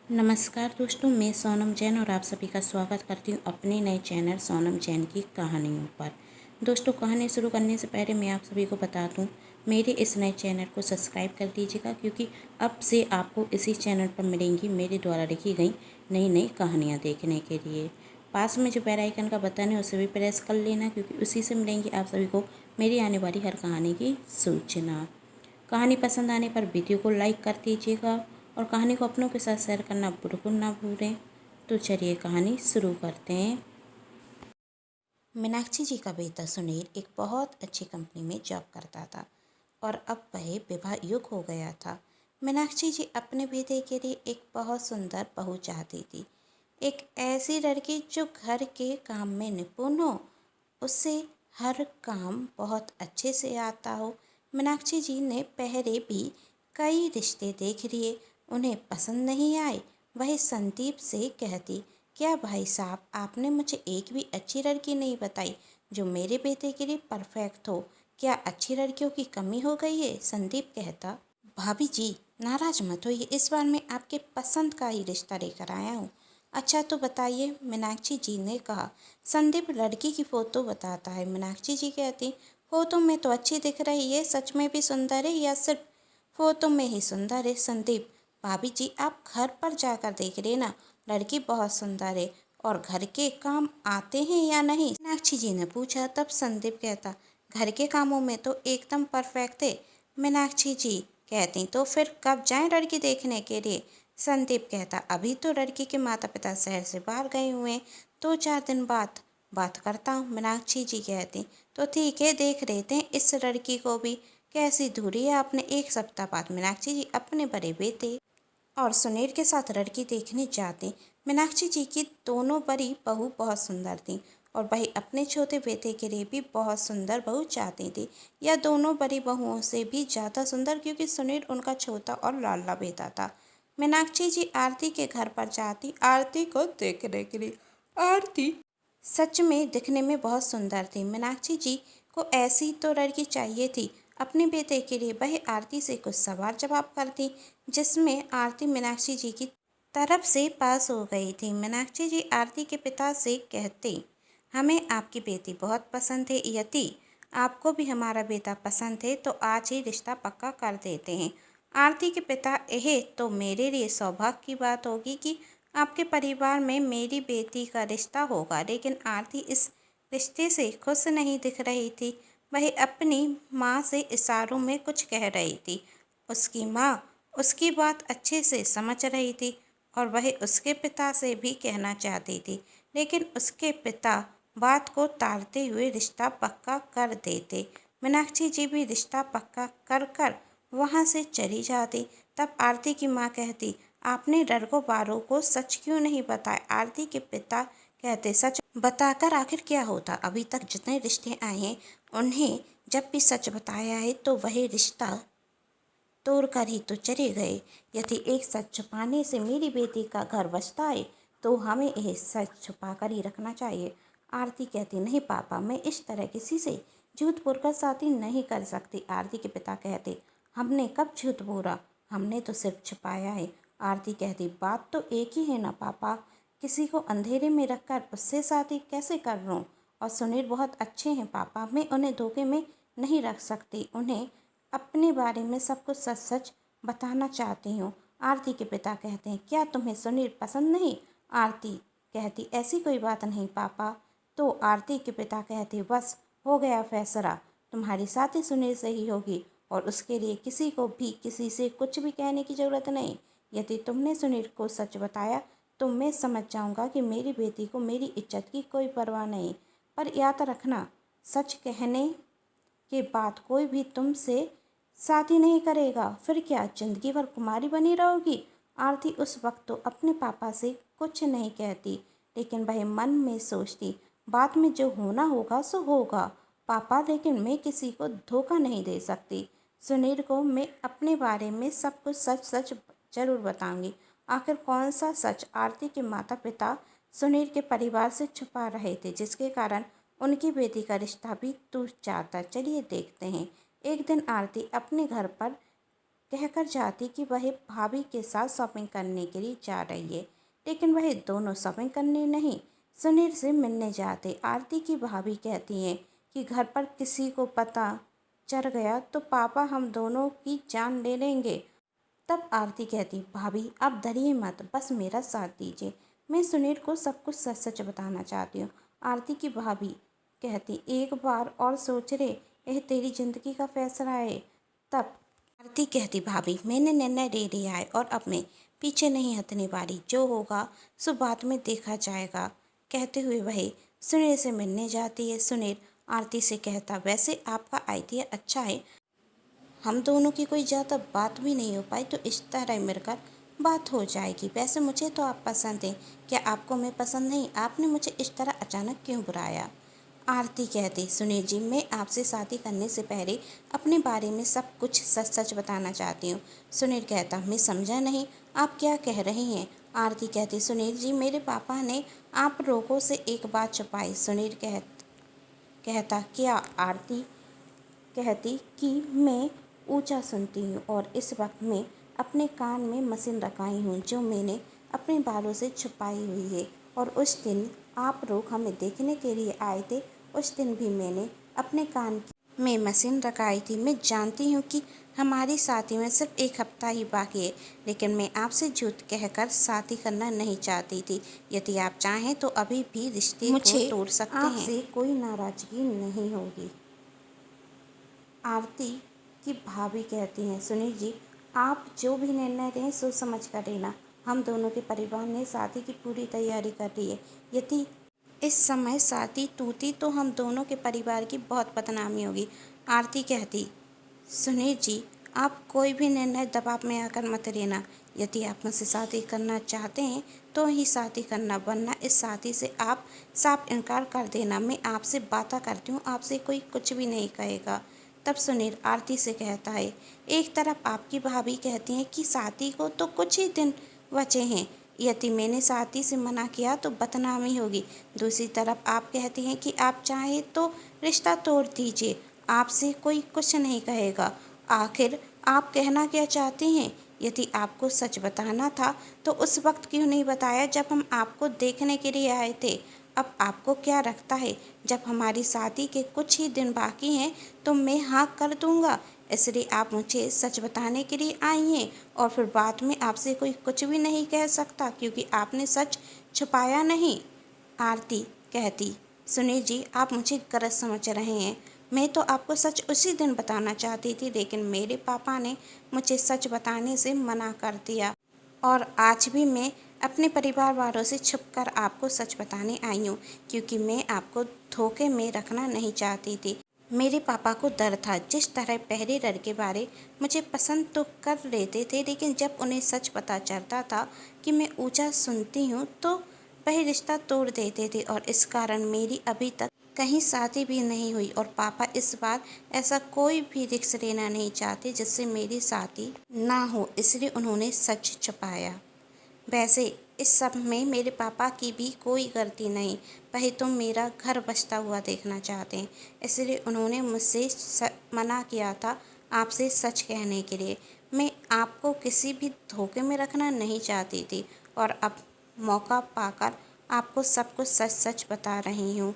नमस्कार दोस्तों, मैं सोनम जैन और आप सभी का स्वागत करती हूँ अपने नए चैनल सोनम जैन की कहानियों पर। दोस्तों, कहानी शुरू करने से पहले मैं आप सभी को बता दूँ, मेरे इस नए चैनल को सब्सक्राइब कर दीजिएगा, क्योंकि अब से आपको इसी चैनल पर मिलेंगी मेरे द्वारा लिखी गई नई नई कहानियाँ देखने के लिए। पास में जो बेल आइकन का बटन है उसे भी प्रेस कर लेना, क्योंकि उसी से मिलेंगी आप सभी को मेरी आने वाली हर कहानी की सूचना। कहानी पसंद आने पर वीडियो को लाइक कर दीजिएगा और कहानी को अपनों के साथ शेयर करना बिल्कुल ना भूलें। तो चलिए कहानी शुरू करते हैं। मीनाक्षी जी का बेटा सुनील एक बहुत अच्छी कंपनी में जॉब करता था और अब वह विवाह युग हो गया था। मीनाक्षी जी अपने बेटे के लिए एक बहुत सुंदर बहू चाहती थी, एक ऐसी लड़की जो घर के काम में निपुण हो, उसे हर काम बहुत अच्छे से आता हो। मीनाक्षी जी ने पहले भी कई रिश्ते देख लिए, उन्हें पसंद नहीं आए। वह संदीप से कहती, क्या भाई साहब, आपने मुझे एक भी अच्छी लड़की नहीं बताई जो मेरे बेटे के लिए परफेक्ट हो। क्या अच्छी लड़कियों की कमी हो गई है? संदीप कहता। भाभी जी, नाराज मत होइए, इस बार मैं आपके पसंद का ही रिश्ता लेकर आया हूँ। अच्छा तो बताइए, मीनाक्षी जी ने कहा। संदीप लड़की की फ़ोटो बताता है। मीनाक्षी जी कहती, फ़ोटो में तो अच्छी दिख रही है, सच में भी सुंदर है या सिर्फ फ़ोटो में ही सुंदर है? संदीप, भाभी जी आप घर पर जाकर देख लेना, लड़की बहुत सुंदर है और घर के काम आते हैं या नहीं? मीनाक्षी जी ने पूछा। तब संदीप कहता, घर के कामों में तो एकदम परफेक्ट है। मीनाक्षी जी कहती, तो फिर कब जाएं लड़की देखने के लिए? संदीप कहता, अभी तो लड़की के माता पिता शहर से बाहर गए हुए हैं, 2-4 दिन बाद बात करता हूँ। मीनाक्षी जी कहती, तो ठीक है, देख लेते हैं इस लड़की को भी। कैसी दूरी है आपने? 1 सप्ताह बाद मीनाक्षी जी अपने बड़े बेटे और सुनील के साथ लड़की देखने जाते। मीनाक्षी जी की दोनों बड़ी बहू बहुत सुंदर थीं और वही अपने छोटे बेटे के लिए भी बहुत सुंदर बहू चाहती थी, या दोनों बड़ी बहुओं से भी ज़्यादा सुंदर, क्योंकि सुनील उनका छोटा और लाडला बेटा था। मीनाक्षी जी आरती के घर पर जाती आरती को देखने के लिए। आरती सच में दिखने में बहुत सुंदर थी। मीनाक्षी जी को ऐसी तो लड़की चाहिए थी अपने बेटे के लिए। वह आरती से कुछ सवाल जवाब करती, जिसमें आरती मीनाक्षी जी की तरफ से पास हो गई थी। मीनाक्षी जी आरती के पिता से कहती, हमें आपकी बेटी बहुत पसंद है। यदि आपको भी हमारा बेटा पसंद है तो आज ही रिश्ता पक्का कर देते हैं। आरती के पिता, यह तो मेरे लिए सौभाग्य की बात होगी कि आपके परिवार में मेरी बेटी का रिश्ता होगा। लेकिन आरती इस रिश्ते से खुश नहीं दिख रही थी। वह अपनी माँ से इशारों में कुछ कह रही थी। उसकी माँ उसकी बात अच्छे से समझ रही थी और वह उसके पिता से भी कहना चाहती थी, लेकिन उसके पिता बात को टालते हुए रिश्ता पक्का कर देते। मीनाक्षी जी भी रिश्ता पक्का कर कर वहाँ से चली जाती। तब आरती की माँ कहती, आपने लड़कों वालों को सच क्यों नहीं बताया? आरती के पिता कहते, सच बताकर आखिर क्या होता? अभी तक जितने रिश्ते आए हैं उन्हें जब भी सच बताया है तो वही रिश्ता तोड़ कर ही तो चले गए। यदि एक सच छुपाने से मेरी बेटी का घर बचता है तो हमें यह सच छुपा कर ही रखना चाहिए। आरती कहती, नहीं पापा, मैं इस तरह किसी से झूठ बोलकर शादी नहीं कर सकती। आरती के पिता कहते, हमने कब झूठ बोला? हमने तो सिर्फ छुपाया है। आरती कहती, बात तो एक ही है ना पापा, किसी को अंधेरे में रखकर उससे शादी कैसे कर लूँ? और सुनील बहुत अच्छे हैं पापा, मैं उन्हें धोखे में नहीं रख सकती। उन्हें अपने बारे में सब कुछ सच सच बताना चाहती हूँ। आरती के पिता कहते हैं, क्या तुम्हें सुनील पसंद नहीं? आरती कहती, ऐसी कोई बात नहीं पापा। तो आरती के पिता कहते, बस हो गया फैसला, तुम्हारी शादी सुनील से ही होगी और उसके लिए किसी को भी किसी से कुछ भी कहने की ज़रूरत नहीं। यदि तुमने सुनील को सच बताया तो मैं समझ जाऊंगा कि मेरी बेटी को मेरी इज्जत की कोई परवाह नहीं। पर याद रखना, सच कहने के बाद कोई भी तुमसे शादी नहीं करेगा। फिर क्या जिंदगी भर कुमारी बनी रहोगी? आरती उस वक्त तो अपने पापा से कुछ नहीं कहती, लेकिन वह मन में सोचती, बाद में जो होना होगा सो होगा पापा, लेकिन मैं किसी को धोखा नहीं दे सकती। सुनील को मैं अपने बारे में सब कुछ सच सच जरूर बताऊंगी। आखिर कौन सा सच आरती के माता पिता सुनील के परिवार से छुपा रहे थे, जिसके कारण उनकी बेटी का रिश्ता भी टूट जाता? चलिए देखते हैं। एक दिन आरती अपने घर पर कहकर जाती कि वह भाभी के साथ शॉपिंग करने के लिए जा रही है, लेकिन वह दोनों शॉपिंग करने नहीं, सुनील से मिलने जाते। आरती की भाभी कहती हैं कि घर पर किसी को पता चल गया तो पापा हम दोनों की जान ले लेंगे। तब आरती कहती, भाभी आप डरिए मत, बस मेरा साथ दीजिए, मैं सुनील को सब कुछ सच सच बताना चाहती हूँ। आरती की भाभी कहती, एक बार और सोच रे, यह तेरी जिंदगी का फैसला है। तब आरती कहती, भाभी मैंने निर्णय ले लिया है और अब मैं पीछे नहीं हटने वाली, जो होगा सो बाद में देखा जाएगा। कहते हुए वह सुनील से मिलने जाती है। सुनील आरती से कहता, वैसे आपका आइडिया अच्छा है, हम दोनों की कोई ज़्यादा बात भी नहीं हो पाई तो इस तरह मिलकर बात हो जाएगी। वैसे मुझे तो आप पसंद हैं, क्या आपको मैं पसंद नहीं? आपने मुझे इस तरह अचानक क्यों बुलाया? आरती कहती, सुनील जी मैं आपसे शादी करने से पहले अपने बारे में सब कुछ सच सच बताना चाहती हूँ। सुनील कहता, मैं समझा नहीं, आप क्या कह रहे हैं? आरती कहती, सुनील जी मेरे पापा ने आप लोगों से एक बात छुपाई। सुनील कहता, क्या? आरती कहती कि मैं ऊंचा सुनती हूँ और इस वक्त मैं अपने कान में मशीन लगाई हूँ जो मैंने अपने बालों से छुपाई हुई है, और उस दिन आप लोग हमें देखने के लिए आए थे, उस दिन भी मैंने अपने कान में मशीन लगाई थी। मैं जानती हूँ कि हमारी शादी में सिर्फ एक हफ्ता ही बाकी है, लेकिन मैं आपसे झूठ कहकर शादी करना नहीं चाहती थी। यदि आप चाहें तो अभी भी रिश्ते को तोड़ सकते हैं, आपसे कोई नाराजगी नहीं होगी। आरती की भाभी कहती हैं, सुनील जी आप जो भी निर्णय लें सोच समझ कर लेना, हम दोनों के परिवार ने शादी की पूरी तैयारी कर ली है। यदि इस समय शादी टूटी तो हम दोनों के परिवार की बहुत बदनामी होगी। आरती कहती, सुनील जी आप कोई भी निर्णय दबाव में आकर मत लेना, यदि आप मुझसे शादी करना चाहते हैं तो ही शादी करना, वरना इस शादी से आप साफ इनकार कर देना। मैं आपसे बात करती हूँ, आपसे कोई कुछ भी नहीं कहेगा। तब सुनील आरती से कहता है, एक तरफ आपकी भाभी कहती हैं कि शादी को तो कुछ ही दिन बचे हैं, यदि मैंने शादी से मना किया तो बदनामी होगी। दूसरी तरफ आप कहती हैं कि आप चाहें तो रिश्ता तोड़ दीजिए, आपसे कोई कुछ नहीं कहेगा। आखिर आप कहना क्या चाहती हैं? यदि आपको सच बताना था तो उस वक्त क्यों नहीं बताया जब हम आपको देखने के लिए आए थे? अब आपको क्या लगता है जब हमारी शादी के कुछ ही दिन बाकी हैं तो मैं हाँ कर दूंगा, इसलिए आप मुझे सच बताने के लिए आई हैं और फिर बाद में आपसे कोई कुछ भी नहीं कह सकता क्योंकि आपने सच छुपाया नहीं। आरती कहती, सुनील जी आप मुझे गलत समझ रहे हैं, मैं तो आपको सच उसी दिन बताना चाहती थी, लेकिन मेरे पापा ने मुझे सच बताने से मना कर दिया और आज भी मैं अपने परिवार वालों से छुपकर आपको सच बताने आई हूँ, क्योंकि मैं आपको धोखे में रखना नहीं चाहती थी। मेरे पापा को डर था, जिस तरह पहले लड़के वाले मुझे पसंद तो कर लेते थे, लेकिन जब उन्हें सच पता चलता था कि मैं ऊंचा सुनती हूँ तो वह रिश्ता तोड़ देते थे, और इस कारण मेरी अभी तक कहीं शादी भी नहीं हुई और पापा इस बार ऐसा कोई भी रिस्क लेना नहीं चाहते जिससे मेरी शादी ना हो, इसलिए उन्होंने सच छुपाया। वैसे इस सब में मेरे पापा की भी कोई गलती नहीं, वही तो मेरा घर बसता हुआ देखना चाहते हैं, इसलिए उन्होंने मुझसे मना किया था आपसे सच कहने के लिए। मैं आपको किसी भी धोखे में रखना नहीं चाहती थी और अब मौका पाकर आपको सब कुछ सच सच बता रही हूँ।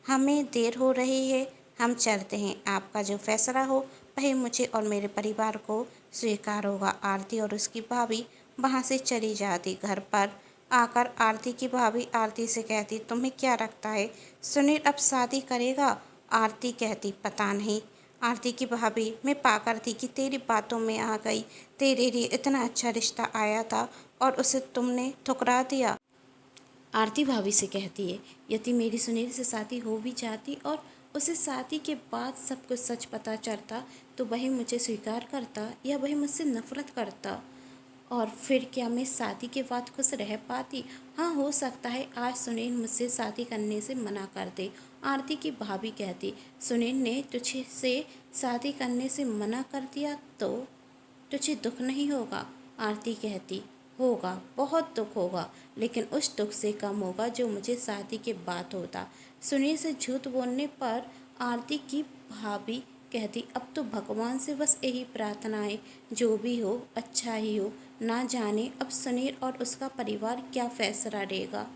हमें देर हो रही है, हम चलते हैं, आपका जो फैसला हो वही मुझे और मेरे परिवार को स्वीकार होगा। आरती और उसकी भाभी वहाँ से चली जाती। घर पर आकर आरती की भाभी आरती से कहती, तुम्हें क्या लगता है सुनील अब शादी करेगा? आरती कहती, पता नहीं। आरती की भाभी मैं पाकर थी कि तेरी बातों में आ गई, तेरे लिए इतना अच्छा रिश्ता आया था और उसे तुमने ठुकरा दिया। आरती भाभी से कहती है, यदि मेरी सुनील से शादी हो भी जाती और उसे शादी के बाद सब कुछ सच पता चलता तो वही मुझे स्वीकार करता या वही मुझसे नफरत करता, और फिर क्या मैं शादी के बाद खुश रह पाती? हाँ हो सकता है आज सुनील मुझसे शादी करने से मना कर दे। आरती की भाभी कहती, सुनील ने तुझे से शादी करने से मना कर दिया तो तुझे दुख नहीं होगा? आरती कहती, होगा, बहुत दुख होगा, लेकिन उस दुख से कम होगा जो मुझे शादी के बाद होता। सुनील से झूठ बोलने पर आरती की भाभी कहती अब तो भगवान से बस यही प्रार्थना है, जो भी हो अच्छा ही हो। ना जाने अब सुनील और उसका परिवार क्या फैसला लेगा।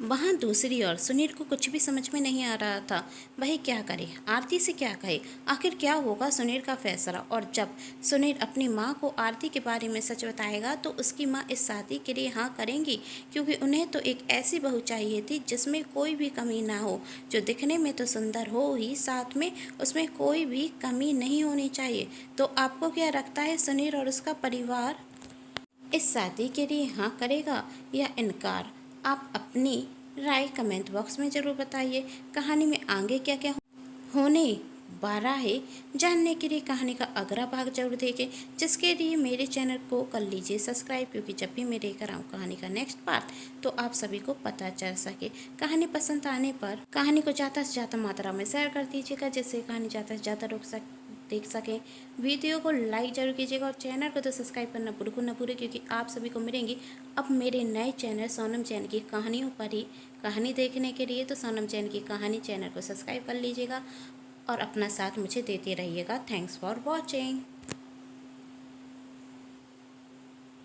वहाँ दूसरी ओर सुनील को कुछ भी समझ में नहीं आ रहा था, वह क्या करे, आरती से क्या कहे, आखिर क्या होगा सुनील का फैसला। और जब सुनील अपनी माँ को आरती के बारे में सच बताएगा तो उसकी माँ इस शादी के लिए हाँ करेंगी, क्योंकि उन्हें तो एक ऐसी बहू चाहिए थी जिसमें कोई भी कमी ना हो, जो दिखने में तो सुंदर हो ही, साथ में उसमें कोई भी कमी नहीं होनी चाहिए। तो आपको क्या लगता है, सुनील और उसका परिवार इस शादी के लिए हाँ करेगा या इनकार? आप अपनी राय कमेंट बॉक्स में ज़रूर बताइए। कहानी में आगे क्या क्या होने वाला है जानने के लिए कहानी का अगला भाग जरूर देखें, जिसके लिए मेरे चैनल को कर लीजिए सब्सक्राइब, क्योंकि जब भी मैं लेकर आऊँ कहानी का नेक्स्ट पार्ट तो आप सभी को पता चल सके। कहानी पसंद आने पर कहानी को ज़्यादा से ज़्यादा मात्रा में शेयर कर दीजिएगा, जिससे कहानी ज़्यादा से ज़्यादा लोग देख सकें। वीडियो को लाइक जरूर कीजिएगा और चैनल को तो सब्सक्राइब करना बिल्कुल ना भूलें, क्योंकि आप सभी को मिलेंगी अब मेरे नए चैनल सोनम जैन की कहानियों पर ही कहानी देखने के लिए। तो सोनम जैन की कहानी चैनल को सब्सक्राइब कर लीजिएगा और अपना साथ मुझे देते रहिएगा। Thanks for watching.